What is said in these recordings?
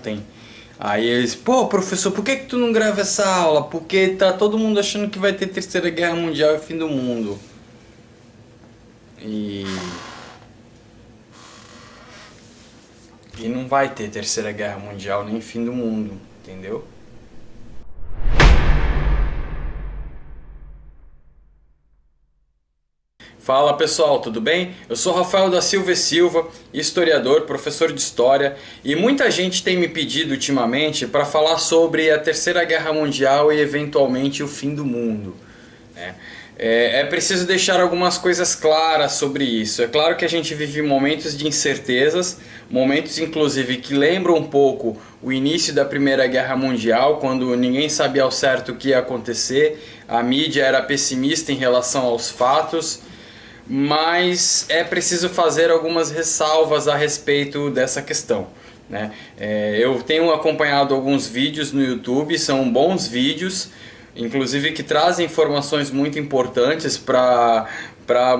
Tem. Aí eles, pô, professor, por que que tu não grava essa aula? Porque tá todo mundo achando que vai ter Terceira Guerra Mundial e fim do mundo. E, e não vai ter Terceira Guerra Mundial nem fim do mundo, entendeu? Fala pessoal, tudo bem? Eu sou Rafael da Silva e Silva, historiador, professor de história, e muita gente tem me pedido ultimamente para falar sobre a Terceira Guerra Mundial e eventualmente o fim do mundo, né? É preciso deixar algumas coisas claras sobre isso. É claro que a gente vive momentos de incertezas, momentos inclusive que lembram um pouco o início da Primeira Guerra Mundial, quando ninguém sabia ao certo o que ia acontecer, a mídia era pessimista em relação aos fatos, mas é preciso fazer algumas ressalvas a respeito dessa questão, né? Eu tenho acompanhado alguns vídeos no YouTube, são bons vídeos, inclusive que trazem informações muito importantes para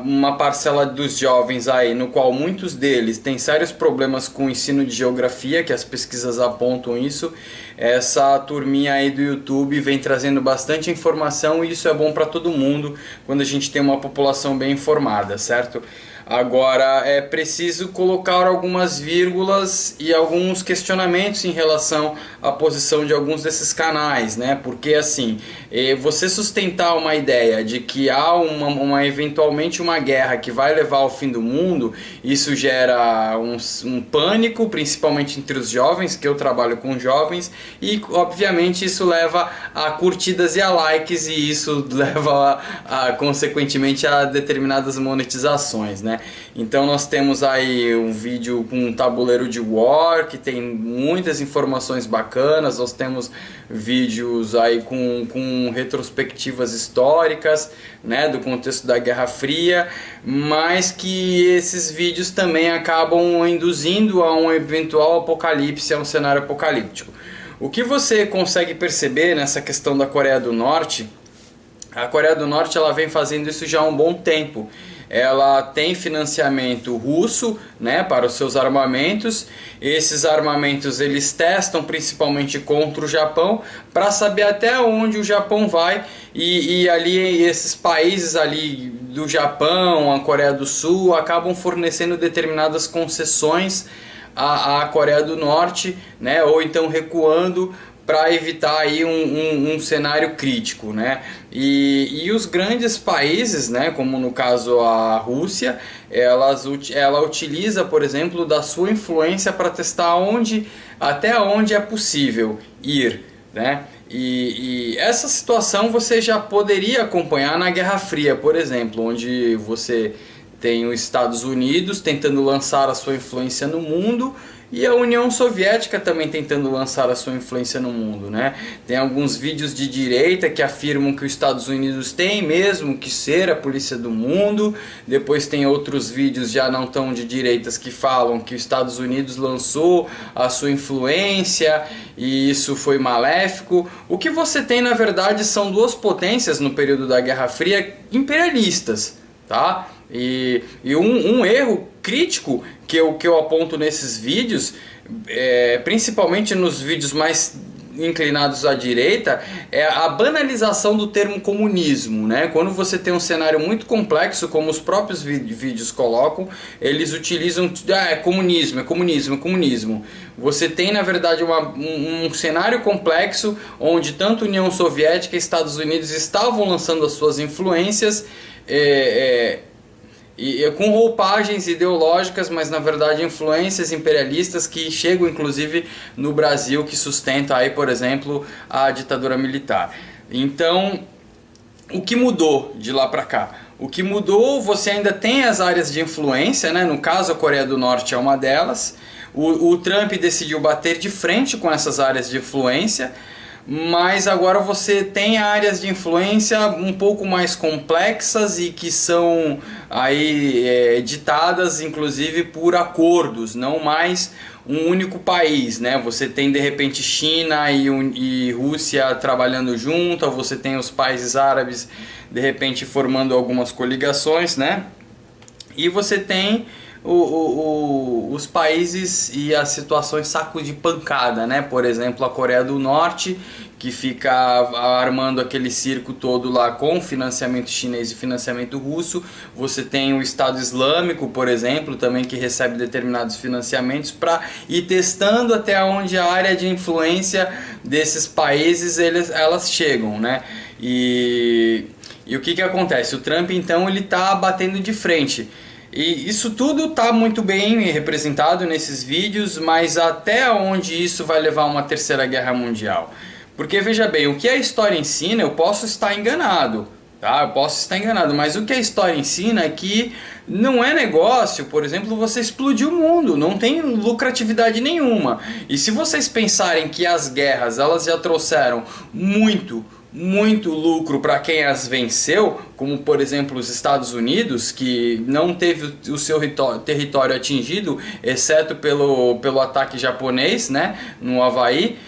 uma parcela dos jovens aí, no qual muitos deles têm sérios problemas com o ensino de geografia, que as pesquisas apontam isso. Essa turminha aí do YouTube vem trazendo bastante informação e isso é bom para todo mundo quando a gente tem uma população bem informada, certo? Agora é preciso colocar algumas vírgulas e alguns questionamentos em relação à posição de alguns desses canais, né? Porque assim, você sustentar uma ideia de que há eventualmente uma guerra que vai levar ao fim do mundo, isso gera um pânico, principalmente entre os jovens, que eu trabalho com jovens, e obviamente isso leva a curtidas e a likes, e isso leva consequentemente a determinadas monetizações, né? Então nós temos aí um vídeo com um tabuleiro de War, que tem muitas informações bacanas, nós temos vídeos aí com retrospectivas históricas, né, do contexto da Guerra Fria, mas que esses vídeos também acabam induzindo a um eventual apocalipse, a um cenário apocalíptico. O que você consegue perceber nessa questão da Coreia do Norte? A Coreia do Norte ela vem fazendo isso já há um bom tempo. Ela tem financiamento russo, né, para os seus armamentos. Esses armamentos eles testam principalmente contra o Japão para saber até onde o Japão vai e ali esses países ali do Japão, a Coreia do Sul acabam fornecendo determinadas concessões à Coreia do Norte, né, ou então recuando para evitar aí um cenário crítico, né? E os grandes países, né, como no caso a Rússia, ela utiliza, por exemplo, da sua influência para testar até onde é possível ir, né? E essa situação você já poderia acompanhar na Guerra Fria, por exemplo, onde você tem os Estados Unidos tentando lançar a sua influência no mundo e a União Soviética também tentando lançar a sua influência no mundo, né? Tem alguns vídeos de direita que afirmam que os Estados Unidos têm mesmo que ser a polícia do mundo. Depois tem outros vídeos já não tão de direitas que falam que os Estados Unidos lançou a sua influência e isso foi maléfico. O que você tem na verdade são duas potências no período da Guerra Fria imperialistas, tá? E um erro crítico que eu aponto nesses vídeos, principalmente nos vídeos mais inclinados à direita, é a banalização do termo comunismo, né? Quando você tem um cenário muito complexo, como os próprios vídeos colocam, eles utilizam é comunismo, é comunismo, é comunismo. Você tem na verdade um cenário complexo onde tanto União Soviética e Estados Unidos estavam lançando as suas influências com roupagens ideológicas, mas na verdade influências imperialistas que chegam inclusive no Brasil, que sustenta aí, por exemplo, a ditadura militar. Então, o que mudou de lá para cá? O que mudou, você ainda tem as áreas de influência, né? No caso a Coreia do Norte é uma delas. O Trump decidiu bater de frente com essas áreas de influência, mas agora você tem áreas de influência um pouco mais complexas e que são aí ditadas inclusive por acordos, não mais um único país, né? Você tem de repente China e Rússia trabalhando junto, você tem os países árabes de repente formando algumas coligações, né? E você tem os países e as situações saco de pancada, né? Por exemplo, a Coreia do Norte, que fica armando aquele circo todo lá com financiamento chinês e financiamento russo. Você tem o Estado Islâmico, por exemplo, também, que recebe determinados financiamentos para ir testando até onde a área de influência desses países elas chegam, né? E o que acontece? O Trump, então, ele está batendo de frente. E isso tudo está muito bem representado nesses vídeos, mas até onde isso vai levar a uma terceira guerra mundial? Porque veja bem, o que a história ensina, eu posso estar enganado, tá? Eu posso estar enganado, mas o que a história ensina é que não é negócio, por exemplo, você explodir o mundo, não tem lucratividade nenhuma. E se vocês pensarem que as guerras, elas já trouxeram muito lucro para quem as venceu, como por exemplo os Estados Unidos, que não teve o seu território atingido, exceto pelo ataque japonês, né, no Havaí.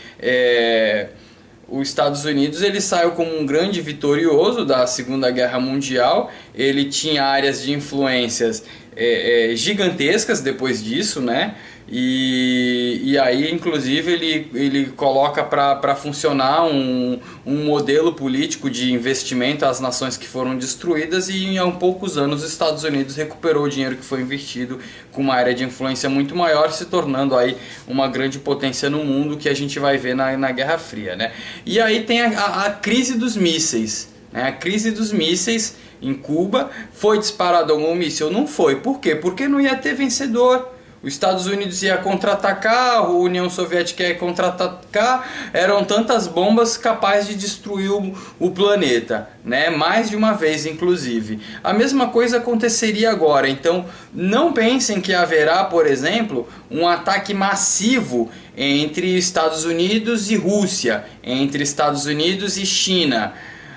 Os Estados Unidos ele saiu como um grande vitorioso da Segunda Guerra Mundial. Ele tinha áreas de influências gigantescas depois disso, né? E aí, inclusive, ele coloca para funcionar um modelo político de investimento às nações que foram destruídas, e em poucos anos os Estados Unidos recuperou o dinheiro que foi investido com uma área de influência muito maior, se tornando aí uma grande potência no mundo, que a gente vai ver na Guerra Fria, né? E aí tem a crise dos mísseis, né? A crise dos mísseis em Cuba. Foi disparado algum míssil? Não foi. Por quê? Porque não ia ter vencedor. Os Estados Unidos ia contra-atacar, a União Soviética ia contra-atacar, eram tantas bombas capazes de destruir o planeta, né? Mais de uma vez, inclusive. A mesma coisa aconteceria agora. Então, não pensem que haverá, por exemplo, um ataque massivo entre Estados Unidos e Rússia, entre Estados Unidos e China.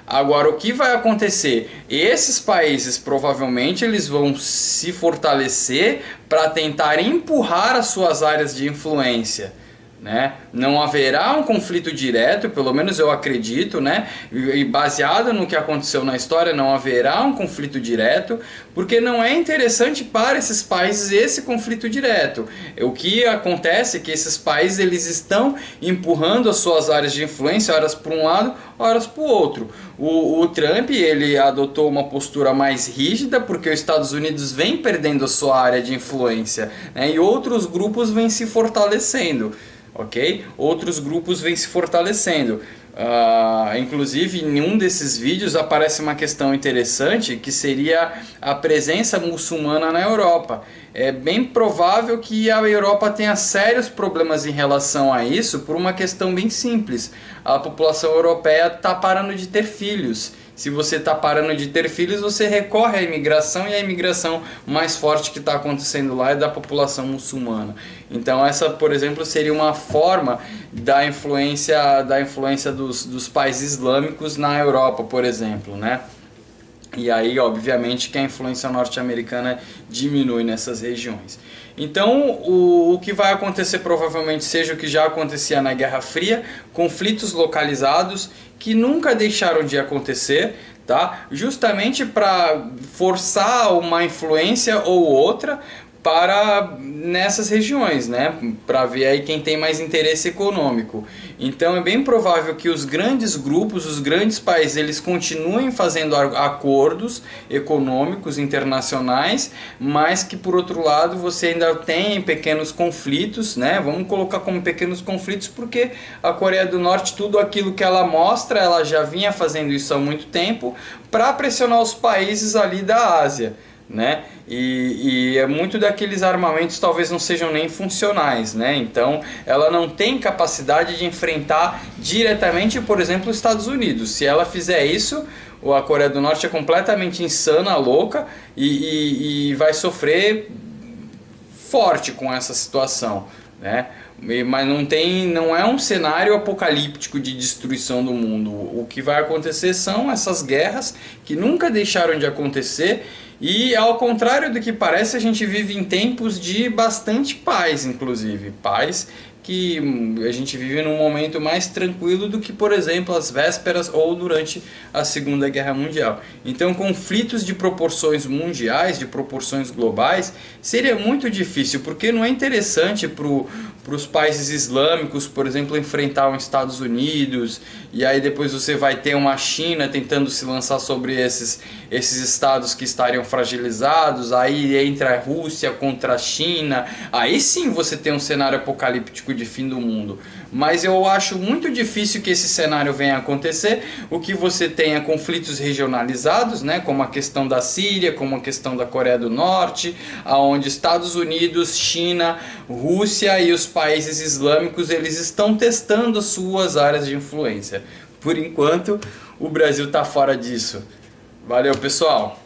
Agora, o que vai acontecer? Esses países provavelmente eles vão se fortalecer para tentar empurrar as suas áreas de influência, né? Não haverá um conflito direto, pelo menos eu acredito, né? E baseado no que aconteceu na história, não haverá um conflito direto, porque não é interessante para esses países esse conflito direto. O que acontece é que esses países eles estão empurrando as suas áreas de influência, horas para um lado, horas para o outro. O Trump ele adotou uma postura mais rígida, porque os Estados Unidos vem perdendo a sua área de influência, né? E outros grupos vêm se fortalecendo. Ok? Outros grupos vêm se fortalecendo. Inclusive, em um desses vídeos aparece uma questão interessante, que seria a presença muçulmana na Europa. É bem provável que a Europa tenha sérios problemas em relação a isso, por uma questão bem simples. A população europeia está parando de ter filhos. Se você está parando de ter filhos, você recorre à imigração, e a imigração mais forte que está acontecendo lá é da população muçulmana. Então essa, por exemplo, seria uma forma da influência dos países islâmicos na Europa, por exemplo, né? E aí, obviamente, que a influência norte-americana diminui nessas regiões. Então, o que vai acontecer provavelmente seja o que já acontecia na Guerra Fria, conflitos localizados que nunca deixaram de acontecer, tá? Justamente para forçar uma influência ou outra para nessas regiões, né? Para ver aí quem tem mais interesse econômico. Então é bem provável que os grandes grupos, os grandes países, eles continuem fazendo acordos econômicos internacionais, mas que por outro lado você ainda tem pequenos conflitos, né? Vamos colocar como pequenos conflitos porque a Coreia do Norte, tudo aquilo que ela mostra, ela já vinha fazendo isso há muito tempo para pressionar os países ali da Ásia, né? E é muito daqueles armamentos talvez não sejam nem funcionais, né? Então ela não tem capacidade de enfrentar diretamente, por exemplo, os Estados Unidos. Se ela fizer isso, a Coreia do Norte é completamente insana, louca, e vai sofrer forte com essa situação, né? Mas não é um cenário apocalíptico de destruição do mundo. O que vai acontecer são essas guerras que nunca deixaram de acontecer. E ao contrário do que parece, a gente vive em tempos de bastante paz, inclusive paz que a gente vive num momento mais tranquilo do que, por exemplo, as vésperas ou durante a Segunda Guerra Mundial. Então, conflitos de proporções mundiais, de proporções globais, seria muito difícil, porque não é interessante para os países islâmicos, por exemplo, enfrentar os Estados Unidos, e aí depois você vai ter uma China tentando se lançar sobre esses estados que estariam fragilizados, aí entra a Rússia contra a China, aí sim você tem um cenário apocalíptico de fim do mundo. Mas eu acho muito difícil que esse cenário venha a acontecer. O que você tem é conflitos regionalizados, né, como a questão da Síria, como a questão da Coreia do Norte, onde Estados Unidos, China, Rússia e os países islâmicos, eles estão testando suas áreas de influência. Por enquanto, o Brasil está fora disso. Valeu, pessoal!